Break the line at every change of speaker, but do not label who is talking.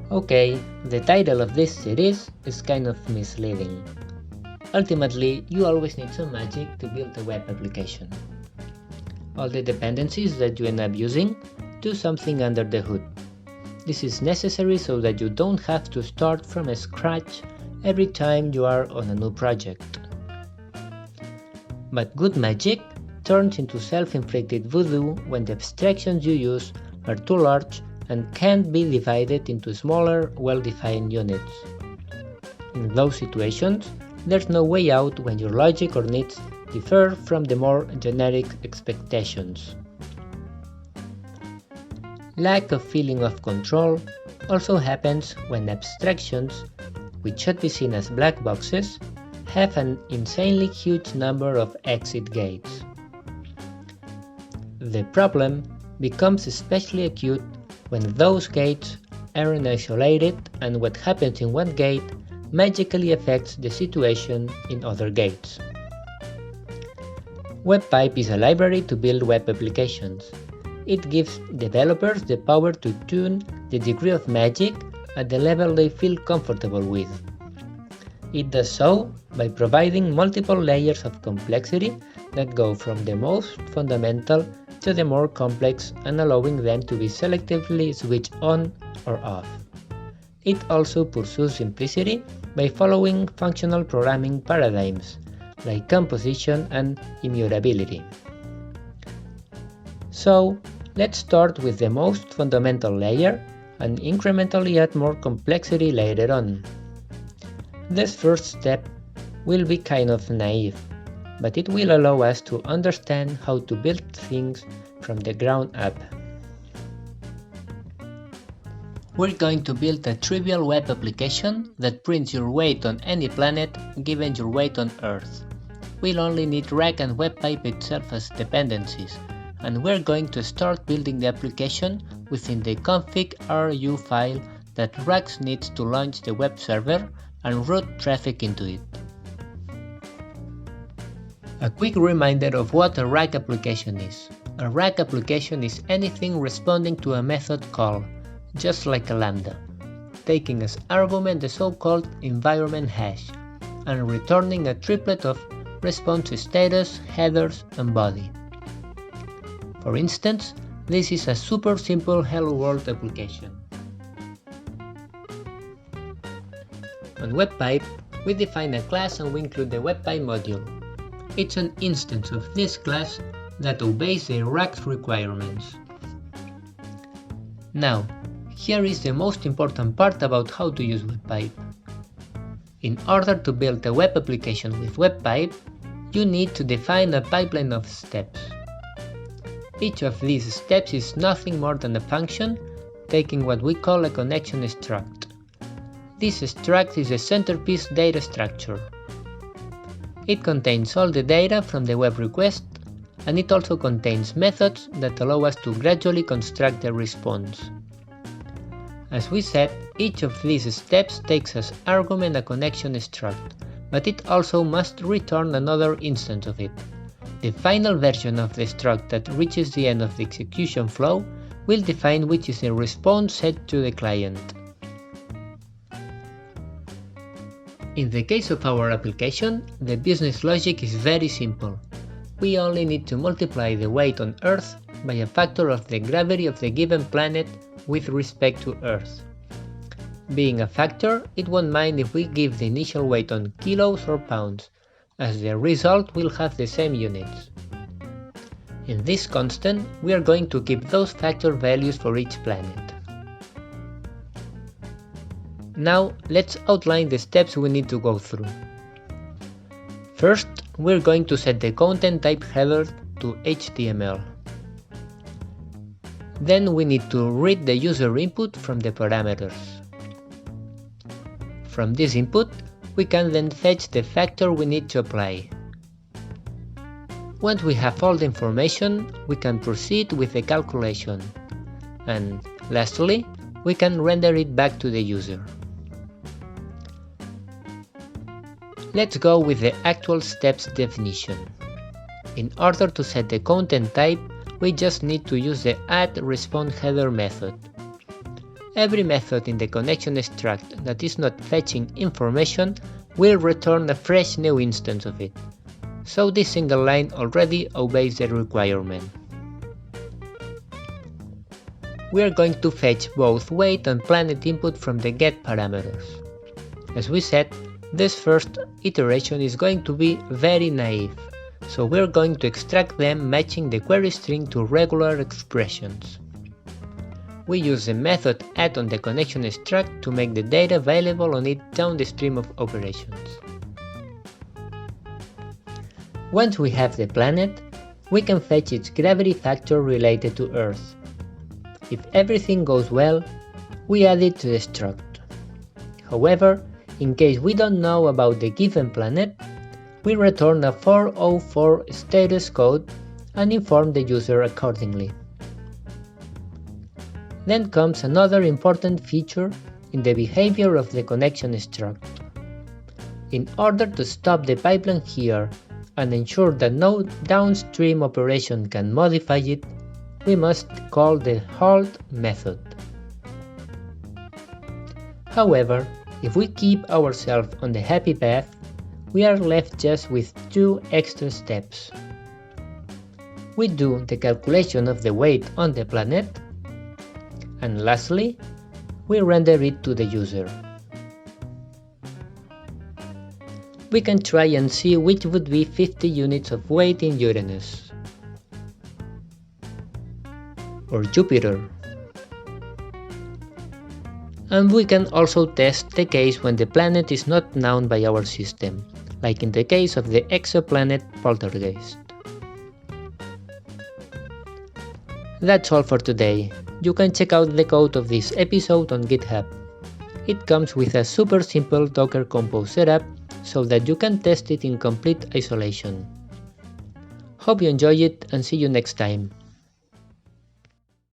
Okay, the title of this series is kind of misleading. Ultimately, you always need some magic to build a web application. All the dependencies that you end up using do something under the hood. This is necessary so that you don't have to start from scratch every time you are on a new project. But good magic turns into self-inflicted voodoo when the abstractions you use are too large and can't be divided into smaller, well-defined units. In those situations, there's no way out when your logic or needs differ from the more generic expectations. Lack of feeling of control also happens when abstractions, which should be seen as black boxes, have an insanely huge number of exit gates. The problem becomes especially acute when those gates aren't isolated and what happens in one gate magically affects the situation in other gates. WebPipe is a library to build web applications. It gives developers the power to tune the degree of magic at the level they feel comfortable with. It does so by providing multiple layers of complexity that go from the most fundamental to the more complex and allowing them to be selectively switched on or off. It also pursues simplicity by following functional programming paradigms like composition and immutability. So, let's start with the most fundamental layer and incrementally add more complexity later on. This first step will be kind of naive, but it will allow us to understand how to build things from the ground up. We're going to build a trivial web application that prints your weight on any planet given your weight on Earth. We'll only need Rack and WebPipe itself as dependencies, and we're going to start building the application within the config.ru file that Rack needs to launch the web server and route traffic into it. A quick reminder of what a Rack application is. A Rack application is anything responding to a method call, just like a lambda, taking as argument the so-called environment hash, and returning a triplet of response status, headers, and body. For instance, this is a super simple Hello World application. On WebPipe, we define a class and we include the WebPipe module. It's an instance of this class that obeys the Rack's requirements. Now, here is the most important part about how to use WebPipe. In order to build a web application with WebPipe, you need to define a pipeline of steps. Each of these steps is nothing more than a function taking what we call a connection struct. This struct is a centerpiece data structure. It contains all the data from the web request, and it also contains methods that allow us to gradually construct the response. As we said, each of these steps takes as argument a connection struct, but it also must return another instance of it. The final version of the struct that reaches the end of the execution flow will define which is the response set to the client. In the case of our application, the business logic is very simple. We only need to multiply the weight on Earth by a factor of the gravity of the given planet with respect to Earth. Being a factor, it won't mind if we give the initial weight on kilos or pounds, as the result will have the same units. In this constant, we are going to keep those factor values for each planet. Now, let's outline the steps we need to go through. First, we're going to set the content type header to HTML. Then we need to read the user input from the parameters. From this input, we can then fetch the factor we need to apply. Once we have all the information, we can proceed with the calculation. And lastly, we can render it back to the user. Let's go with the actual steps definition. In order to set the content type, we just need to use the add response header method. Every method in the connection struct that is not fetching information will return a fresh new instance of it, so this single line already obeys the requirement. We are going to fetch both weight and planet input from the get parameters. As we said, this first iteration is going to be very naive, so we're going to extract them matching the query string to regular expressions. We use the method add on the connection struct to make the data available on it down the stream of operations. Once we have the planet, we can fetch its gravity factor related to Earth. If everything goes well, we add it to the struct. However, in case we don't know about the given planet, we return a 404 status code and inform the user accordingly. Then comes another important feature in the behavior of the connection struct. In order to stop the pipeline here and ensure that no downstream operation can modify it, we must call the halt method. However, if we keep ourselves on the happy path, we are left just with 2 extra steps. We do the calculation of the weight on the planet, and lastly, we render it to the user. We can try and see which would be 50 units of weight in Uranus, or Jupiter. And we can also test the case when the planet is not known by our system, like in the case of the exoplanet Poltergeist. That's all for today. You can check out the code of this episode on GitHub. It comes with a super simple Docker Compose setup so that you can test it in complete isolation. Hope you enjoy it and see you next time.